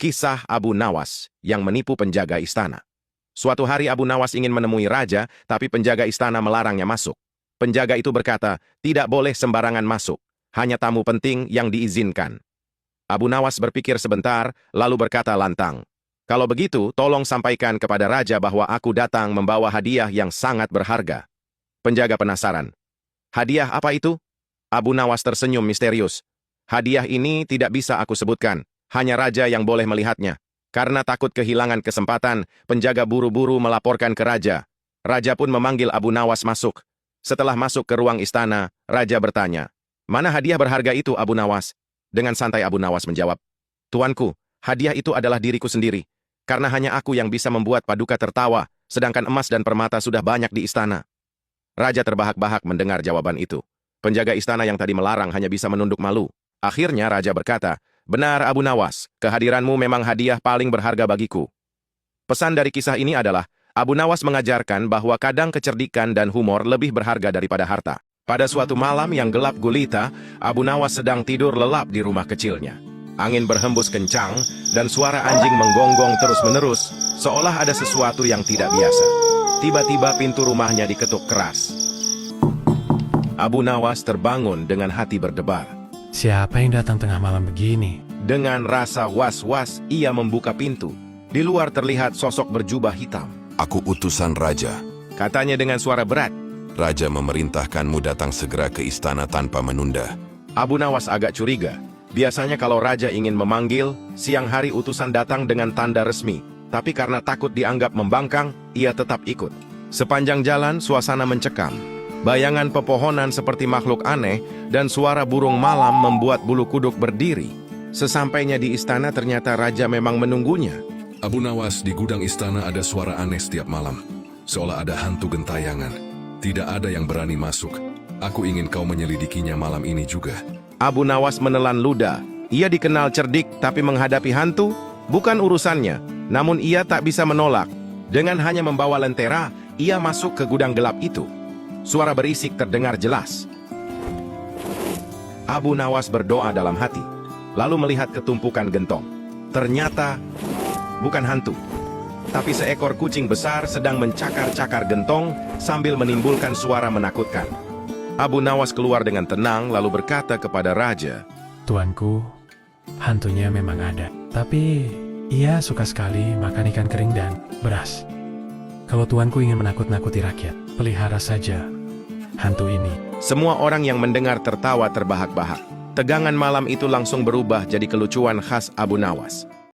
Kisah Abu Nawas yang menipu penjaga istana. Suatu hari Abu Nawas ingin menemui raja, tapi penjaga istana melarangnya masuk. Penjaga itu berkata, tidak boleh sembarangan masuk, hanya tamu penting yang diizinkan. Abu Nawas berpikir sebentar, lalu berkata lantang, kalau begitu, tolong sampaikan kepada raja bahwa aku datang membawa hadiah yang sangat berharga. Penjaga penasaran. Hadiah apa itu? Abu Nawas tersenyum misterius. Hadiah ini tidak bisa aku sebutkan. Hanya raja yang boleh melihatnya. Karena takut kehilangan kesempatan, penjaga buru-buru melaporkan ke raja. Raja pun memanggil Abu Nawas masuk. Setelah masuk ke ruang istana, raja bertanya, mana hadiah berharga itu, Abu Nawas? Dengan santai Abu Nawas menjawab, Tuanku, hadiah itu adalah diriku sendiri. Karena hanya aku yang bisa membuat Paduka tertawa, sedangkan emas dan permata sudah banyak di istana. Raja terbahak-bahak mendengar jawaban itu. Penjaga istana yang tadi melarang hanya bisa menunduk malu. Akhirnya raja berkata, benar Abu Nawas, kehadiranmu memang hadiah paling berharga bagiku. Pesan dari kisah ini adalah, Abu Nawas mengajarkan bahwa kadang kecerdikan dan humor lebih berharga daripada harta. Pada suatu malam yang gelap gulita, Abu Nawas sedang tidur lelap di rumah kecilnya. Angin berhembus kencang, dan suara anjing menggonggong terus-menerus, seolah ada sesuatu yang tidak biasa. Tiba-tiba pintu rumahnya diketuk keras. Abu Nawas terbangun dengan hati berdebar. Siapa yang datang tengah malam begini? Dengan rasa was-was, ia membuka pintu. Di luar terlihat sosok berjubah hitam. Aku utusan raja. Katanya dengan suara berat. Raja memerintahkanmu datang segera ke istana tanpa menunda. Abu Nawas agak curiga. Biasanya kalau raja ingin memanggil, siang hari utusan datang dengan tanda resmi. Tapi karena takut dianggap membangkang, ia tetap ikut. Sepanjang jalan, suasana mencekam. Bayangan pepohonan seperti makhluk aneh dan suara burung malam membuat bulu kuduk berdiri. Sesampainya di istana ternyata raja memang menunggunya. Abu Nawas, di gudang istana ada suara aneh setiap malam. Seolah ada hantu gentayangan. Tidak ada yang berani masuk. Aku ingin kau menyelidikinya malam ini juga. Abu Nawas menelan ludah. Ia dikenal cerdik tapi menghadapi hantu bukan urusannya. Namun ia tak bisa menolak. Dengan hanya membawa lentera, ia masuk ke gudang gelap itu. Suara berisik terdengar jelas. Abu Nawas berdoa dalam hati, lalu melihat ketumpukan gentong. Ternyata bukan hantu, tapi seekor kucing besar sedang mencakar-cakar gentong sambil menimbulkan suara menakutkan. Abu Nawas keluar dengan tenang lalu berkata kepada raja, Tuanku, hantunya memang ada. Tapi ia suka sekali makan ikan kering dan beras. Kalau tuanku ingin menakut-nakuti rakyat, pelihara saja hantu ini. Semua orang yang mendengar tertawa terbahak-bahak. Tegangan malam itu langsung berubah jadi kelucuan khas Abu Nawas.